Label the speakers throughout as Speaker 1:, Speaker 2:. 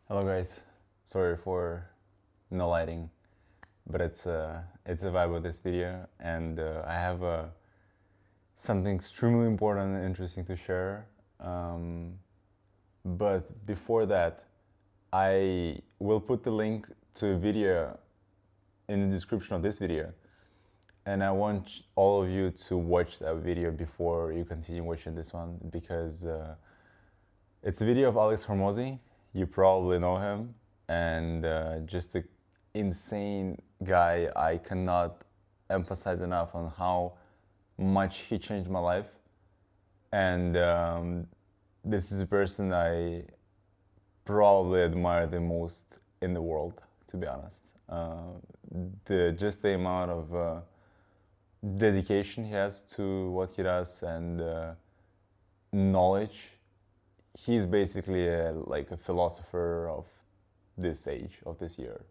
Speaker 1: Hello guys, sorry for no lighting, but it's a vibe of this video, and I have something extremely important and interesting to share. But before that, I will put the link to a video in the description of this video, and I want all of you to watch that video before you continue watching this one, because it's a video of Alex Hormozi. You probably know him, and just an insane guy. I cannot emphasize enough on how much he changed my life, and this is a person I probably admire the most in the world, to be honest. The amount of dedication he has to what he does, and knowledge. He's basically like a philosopher of this age, of this year,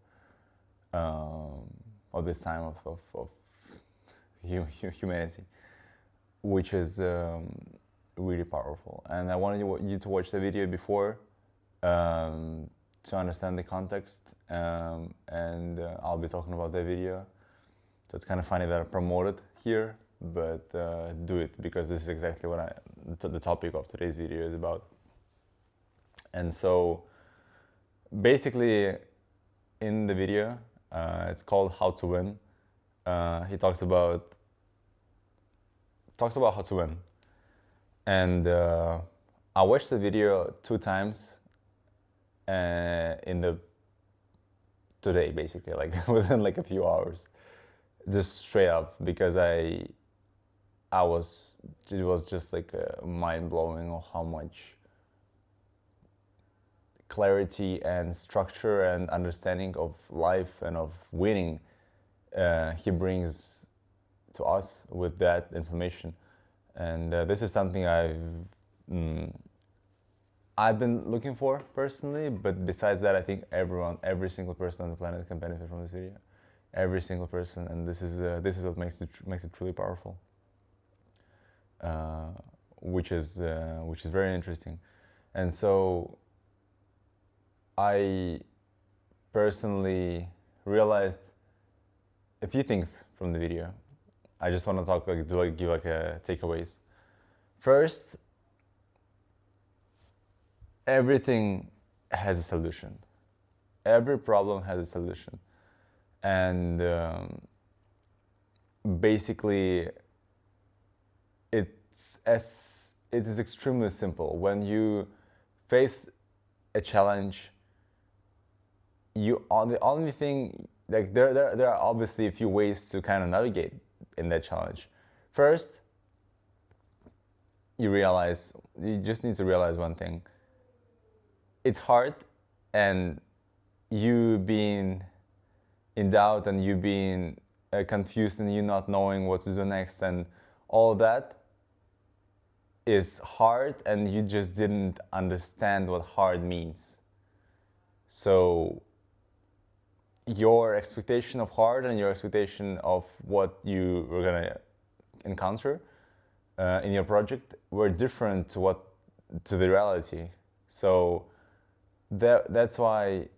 Speaker 1: of this time of humanity, which is really powerful. And I wanted you to watch the video before to understand the context, and I'll be talking about the video. So it's kind of funny that I promote it here, but do it, because this is exactly what the topic of today's video is about. And so basically in the video, it's called How to Win. He talks about how to win. And I watched the video 2 times today, basically, like within like a few hours, just straight up, because it was just like mind-blowing of how much clarity and structure and understanding of life and of winning he brings to us with that information. And this is something I've been looking for personally, but besides that, I think every single person on the planet can benefit from this video. Every single person, and this is what makes it truly powerful, which is very interesting. And so I personally realized a few things from the video. I just want to give a takeaways. First, everything has a solution. Every problem has a solution, and basically, it is extremely simple. When you face a challenge, the only thing, like there are obviously a few ways to kind of navigate in that challenge. First, you just need to realize one thing. It's hard, and you being in doubt, and you being confused, and you not knowing what to do next, and all that is hard, and you just didn't understand what hard means. So your expectation of hard and your expectation of what you were gonna encounter in your project were different to the reality. So that's why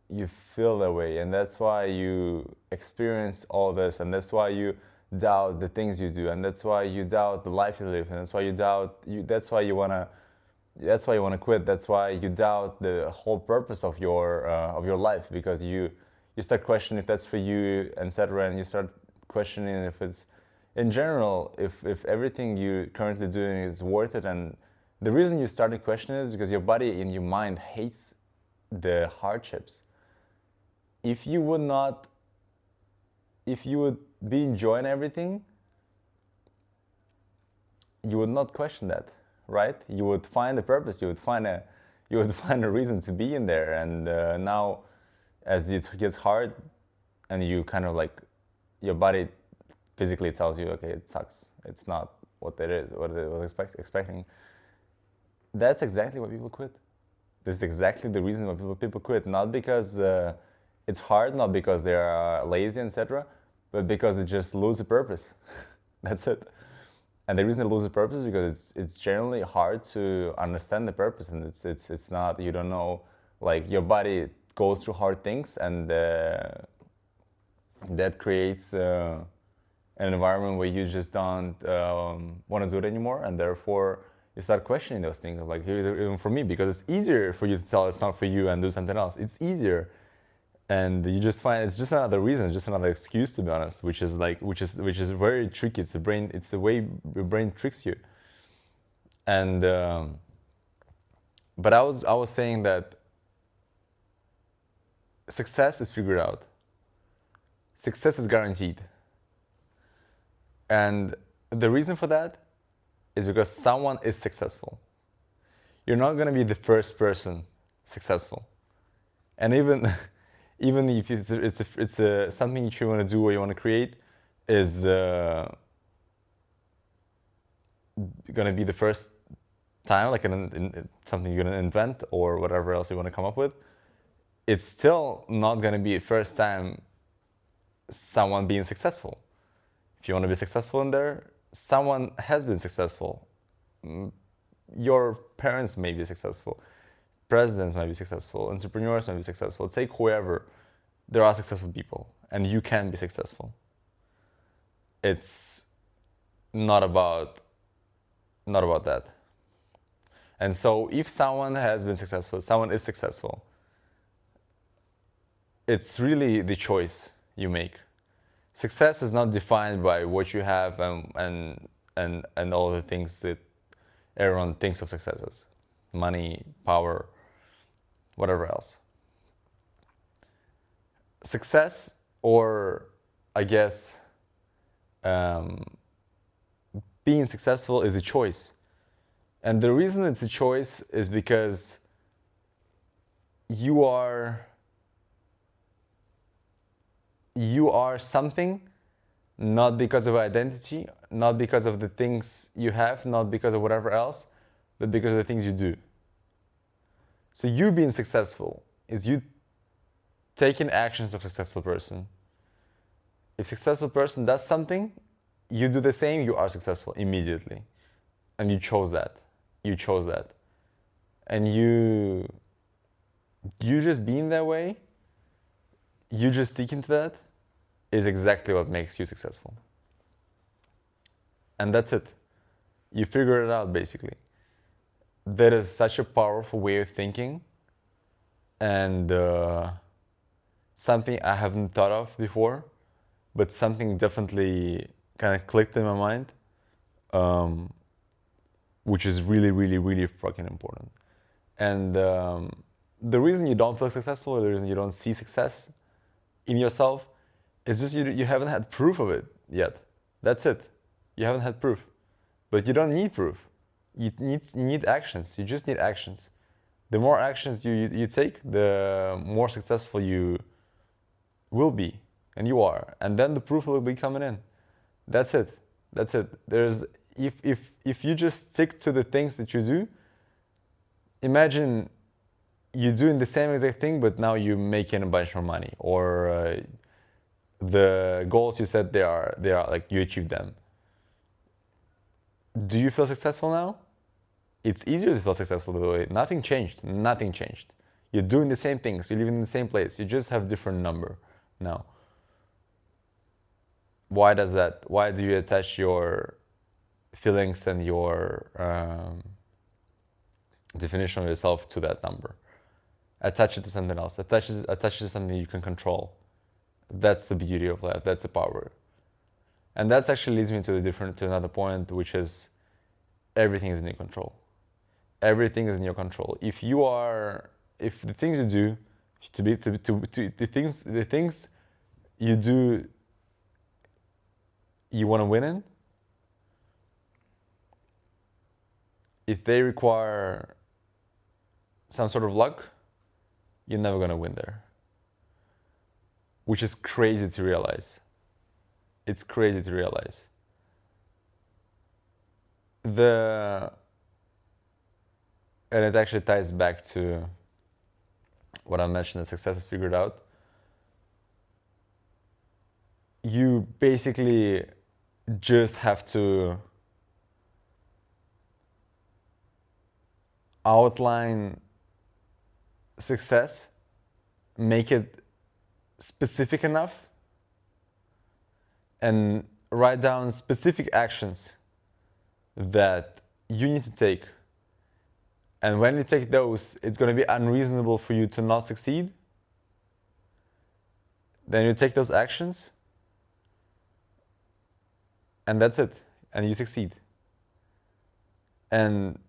Speaker 1: you feel that way, and that's why you experience all this, and that's why you doubt the things you do, and that's why you doubt the life you live, and that's why you wanna quit. That's why you doubt the whole purpose of your life, because you start questioning if that's for you, etc., and you start questioning if it's, in general, if everything you're currently doing is worth it. And the reason you started questioning it is because your body and your mind hates the hardships. If you would be enjoying everything, you would not question that, right? You would find a purpose. You would find a reason to be in there. And now, as it gets hard, and you kind of like, your body physically tells you, okay, it sucks. It's not what it was expecting. That's exactly why people quit. This is exactly the reason why people quit. Not because it's hard, not because they are lazy, etc., but because they just lose a purpose. That's it. And the reason they lose the purpose is because it's generally hard to understand the purpose, and it's not, you don't know Like your body goes through hard things, and that creates an environment where you just don't want to do it anymore, and therefore you start questioning those things. Like even for me, because it's easier for you to tell it's not for you and do something else. It's easier, and you just find it's just another reason, just another excuse, to be honest, which is very tricky. It's the way your brain tricks you. And but I was saying that success is figured out. Success is guaranteed. And the reason for that is because someone is successful. You're not going to be the first person successful. And even if it's something you want to do or you want to create is going to be the first time, like something you're going to invent or whatever else you want to come up with, it's still not going to be the first time someone being successful. If you want to be successful in there, someone has been successful. Your parents may be successful. Presidents might be successful. Entrepreneurs might be successful. Take whoever. There are successful people, and you can be successful. It's not about that. And so if someone has been successful, someone is successful, it's really the choice you make. Success is not defined by what you have and all the things that everyone thinks of success as. Money, power, whatever else. Success, or I guess being successful, is a choice. And the reason it's a choice is because you are something, not because of identity, not because of the things you have, not because of whatever else, but because of the things you do. So you being successful is you taking actions of a successful person. If a successful person does something, you do the same, you are successful immediately. And you chose that. And you just being that way, you just sticking to that, is exactly what makes you successful. And that's it. You figure it out, basically. That is such a powerful way of thinking, and something I haven't thought of before, but something definitely kind of clicked in my mind, which is really, really, really fucking important. And the reason you don't feel successful, or the reason you don't see success in yourself, is just you haven't had proof of it yet. That's it. You haven't had proof. But you don't need proof. You need actions. You just need actions. The more actions you take, the more successful you will be, and you are. And then the proof will be coming in. That's it. There's if you just stick to the things that you do, imagine you're doing the same exact thing, but now you're making a bunch more money, or the goals you set, they are like you achieved them. Do you feel successful now? It's easier to feel successful the way. Nothing changed. You're doing the same things. You're living in the same place. You just have different number now. Why does that? Why do you attach your feelings and your definition of yourself to that number? Attach it to something else. Attach it to something you can control. That's the beauty of life. That's the power. And that actually leads me to another point, which is everything is in your control. Everything is in your control. If the things you do, the things you do, you want to win in, if they require some sort of luck, you're never going to win there. Which is crazy to realize. It's crazy to realize. And it actually ties back to what I mentioned, that success is figured out. You basically just have to outline success, make it specific enough, and write down specific actions that you need to take. And when you take those, it's going to be unreasonable for you to not succeed. Then you take those actions, and that's it, and you succeed. And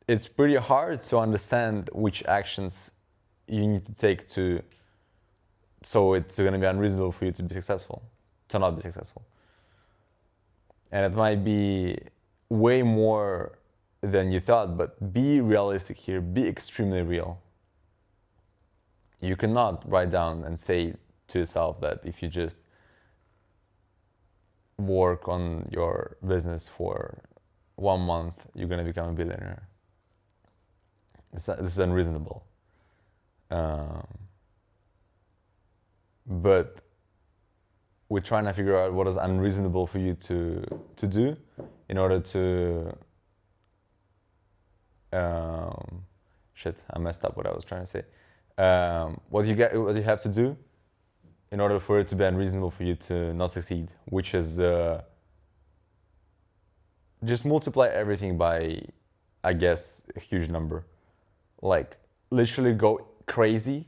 Speaker 1: it's pretty hard to understand which actions you need to take so it's going to be unreasonable for you to be successful, to not be successful. And it might be way more than you thought, but be realistic here, be extremely real. You cannot write down and say to yourself that if you just work on your business for 1 month, you're going to become a billionaire. This is unreasonable. But we're trying to figure out what is unreasonable for you to do in order to... shit, I messed up what I was trying to say. What you have to do in order for it to be unreasonable for you to not succeed, which is just multiply everything by, I guess, a huge number. Like, literally go crazy.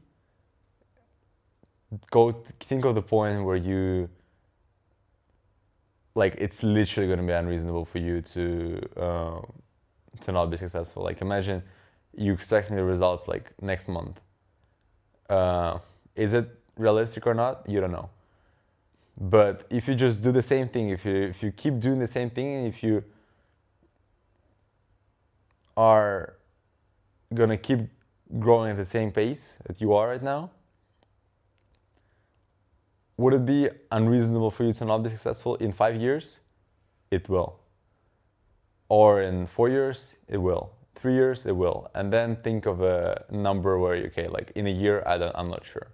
Speaker 1: Think of the point where you, like, it's literally going to be unreasonable for you to not be successful. Like, imagine you expecting the results like next month. Is it realistic or not? You don't know. But if you just do the same thing, if you keep doing the same thing, and if you are gonna keep growing at the same pace that you are right now, would it be unreasonable for you to not be successful in 5 years? It will. Or in 4 years, it will. 3 years, it will. And then think of a number where, okay, like in a year, I'm not sure.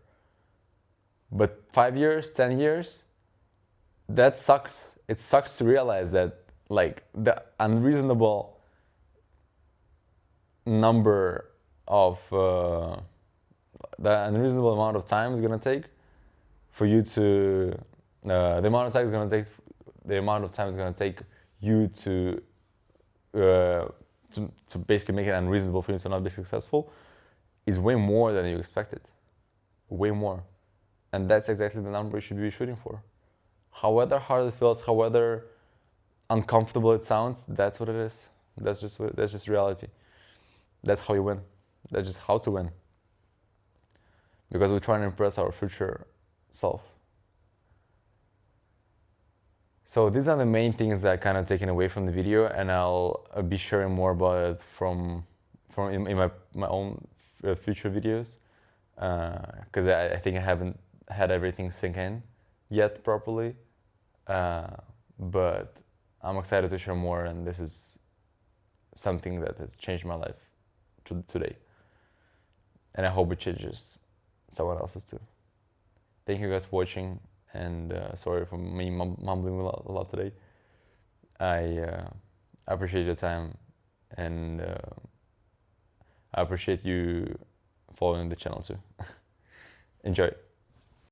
Speaker 1: But 5 years, 10 years, that sucks. It sucks to realize that, like, the unreasonable number of, the unreasonable amount of time is gonna take for you to, the amount of time it's gonna take you to basically make it unreasonable for you to not be successful is way more than you expected. Way more. And that's exactly the number you should be shooting for. However hard it feels, however uncomfortable it sounds, that's what it is. That's just reality. That's how you win. That's just how to win. Because we're trying to impress our future self. So these are the main things that I kind of taken away from the video, and I'll be sharing more about it in my own future videos, because I think I haven't had everything sink in yet properly, but I'm excited to share more, and this is something that has changed my life today, and I hope it changes someone else's too. Thank you guys for watching, and sorry for me mumbling a lot today. I appreciate your time, and I appreciate you following the channel too. Enjoy.